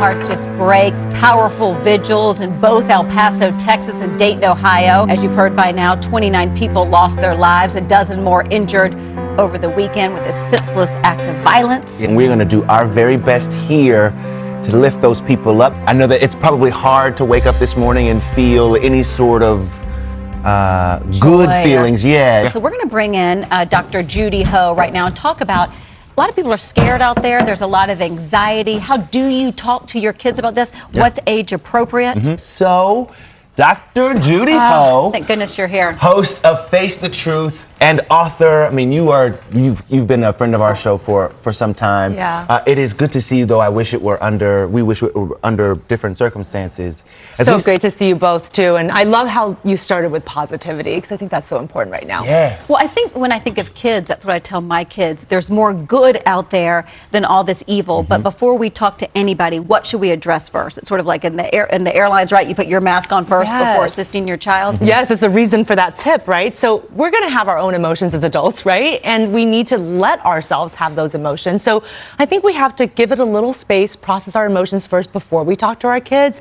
heart just breaks. Powerful vigils in both El Paso, Texas and Dayton, Ohio. As you've heard by now, 29 people lost their lives, a dozen more injured over the weekend with a senseless act of violence. And we're going to do our very best here to lift those people up. I know that it's probably hard to wake up this morning and feel any sort of good feelings. Yeah. So we're going to bring in Dr. Judy Ho right now and talk about, a lot of people are scared out there. There's a lot of anxiety. How do you talk to your kids about this? What's age appropriate? So, Dr. Judy Ho, thank goodness you're here. Host of Face the Truth and author. I mean, you've been a friend of our show for some time. Yeah. It is good to see you, though. We wish it were under different circumstances. So great to see you both too. And I love how you started with positivity, because I think that's so important right now. Yeah. Well, I think when I think of kids, that's what I tell my kids. There's more good out there than all this evil. But before we talk to anybody, what should we address first? It's sort of like in the airlines, right? You put your mask on first before assisting your child. Yes, it's a reason for that tip, right? So we're going to have our own emotions as adults, right? And we need to let ourselves have those emotions. So I think we have to give it a little space, process our emotions first before we talk to our kids.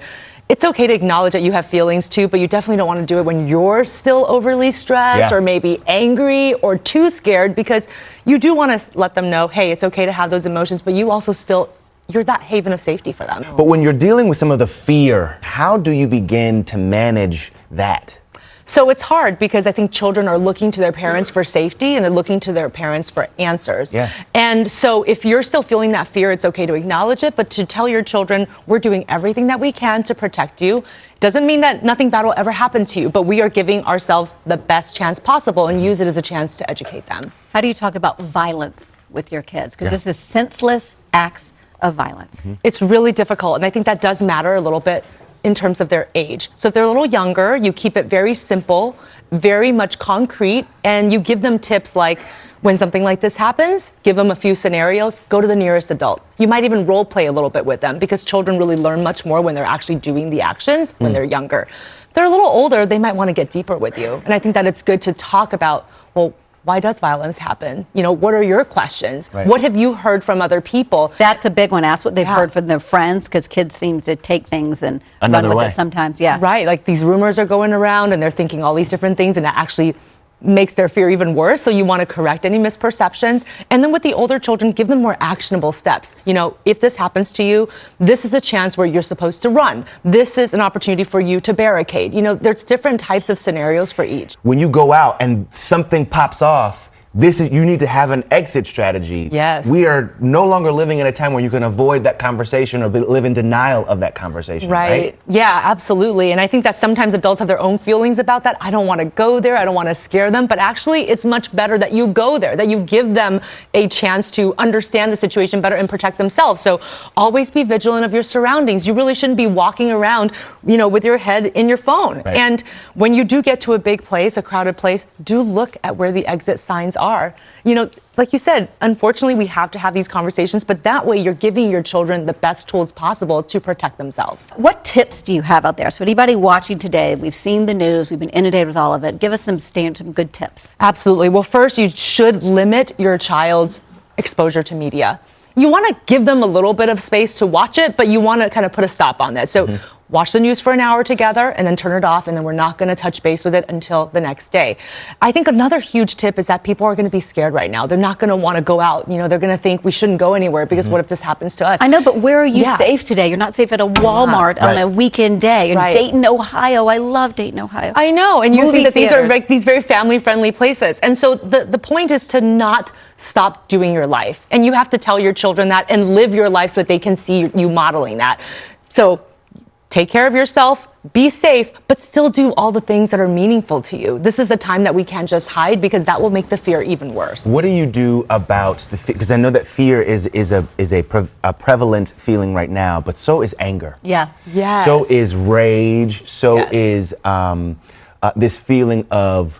It's okay to acknowledge that you have feelings too, but you definitely don't want to do it when you're still overly stressed or maybe angry or too scared, because you do want to let them know, hey, it's okay to have those emotions, but you also you're that haven of safety for them. But when you're dealing with some of the fear, how do you begin to manage that? So it's hard, because I think children are looking to their parents for safety, and they're looking to their parents for answers. Yeah. And so if you're still feeling that fear, it's okay to acknowledge it, but to tell your children, we're doing everything that we can to protect you. Doesn't mean that nothing bad will ever happen to you, but we are giving ourselves the best chance possible and use it as a chance to educate them. How do you talk about violence with your kids? Because this is senseless acts of violence. It's really difficult, and I think that does matter a little bit in terms of their age. So if they're a little younger, you keep it very simple, very much concrete, and you give them tips like, when something like this happens, give them a few scenarios, go to the nearest adult. You might even role play a little bit with them, because children really learn much more when they're actually doing the actions when they're younger. If they're a little older, they might want to get deeper with you. And I think that it's good to talk about, well, why does violence happen? You know, what are your questions? Right. What have you heard from other people? That's a big one. Ask what they've heard from their friends, because kids seem to take things and run with it sometimes. Yeah. Right. Like these rumors are going around and they're thinking all these different things, and it actually makes their fear even worse. So you want to correct any misperceptions. And then with the older children, give them more actionable steps. You know, if this happens to you, this is a chance where you're supposed to run. This is an opportunity for you to barricade. You know, there's different types of scenarios for each. When you go out and something pops off, you need to have an exit strategy. Yes. We are no longer living in a time where you can avoid that conversation or live in denial of that conversation. Right. Yeah, absolutely. And I think that sometimes adults have their own feelings about that. I don't want to go there. I don't want to scare them. But actually, it's much better that you go there, that you give them a chance to understand the situation better and protect themselves. So always be vigilant of your surroundings. You really shouldn't be walking around, you know, with your head in your phone. Right. And when you do get to a big place, a crowded place, do look at where the exit signs are. You know, like you said, unfortunately, we have to have these conversations, but that way you're giving your children the best tools possible to protect themselves. What tips do you have out there? So anybody watching today, we've seen the news, we've been inundated with all of it. Give us some good tips. Absolutely. Well, first, you should limit your child's exposure to media. You want to give them a little bit of space to watch it, but you want to kind of put a stop on that. So watch the news for an hour together and then turn it off, and then we're not going to touch base with it until the next day. I think another huge tip is that people are going to be scared right now. They're not going to want to go out. You know, they're going to think we shouldn't go anywhere because what if this happens to us? I know, but where are you safe today? You're not safe at a Walmart on a weekend day. In Dayton, Ohio. I love Dayton, Ohio. I know, and you think that these are theaters. like these very family-friendly places. And so the point is to not stop doing your life. And you have to tell your children that and live your life so that they can see you modeling that. So take care of yourself, be safe, but still do all the things that are meaningful to you. This is a time that we can't just hide, because that will make the fear even worse. What do you do about the fear? Because I know that fear is a prevalent feeling right now, but so is anger. Yes. Yes. So is rage. So is this feeling of,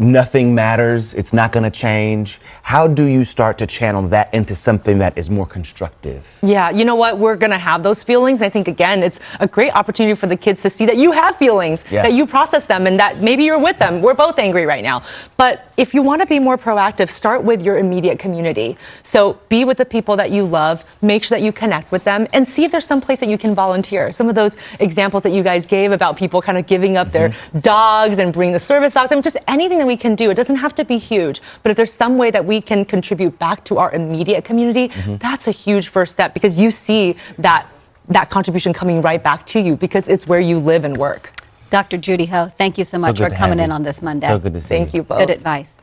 nothing matters, it's not going to change. How do you start to channel that into something that is more constructive? Yeah, you know what? We're going to have those feelings. I think, again, it's a great opportunity for the kids to see that you have feelings, that you process them, and that maybe you're with them. We're both angry right now. But if you want to be more proactive, start with your immediate community. So be with the people that you love, make sure that you connect with them, and see if there's some place that you can volunteer. Some of those examples that you guys gave about people kind of giving up their dogs and bring the service dogs, I mean, just anything that we can do. It doesn't have to be huge, but if there's some way that we can contribute back to our immediate community, that's a huge first step, because you see that contribution coming right back to you, because it's where you live and work. Dr. Judy Ho, thank you so much for coming in on this Monday. So good to see you. Thank you both. Good advice.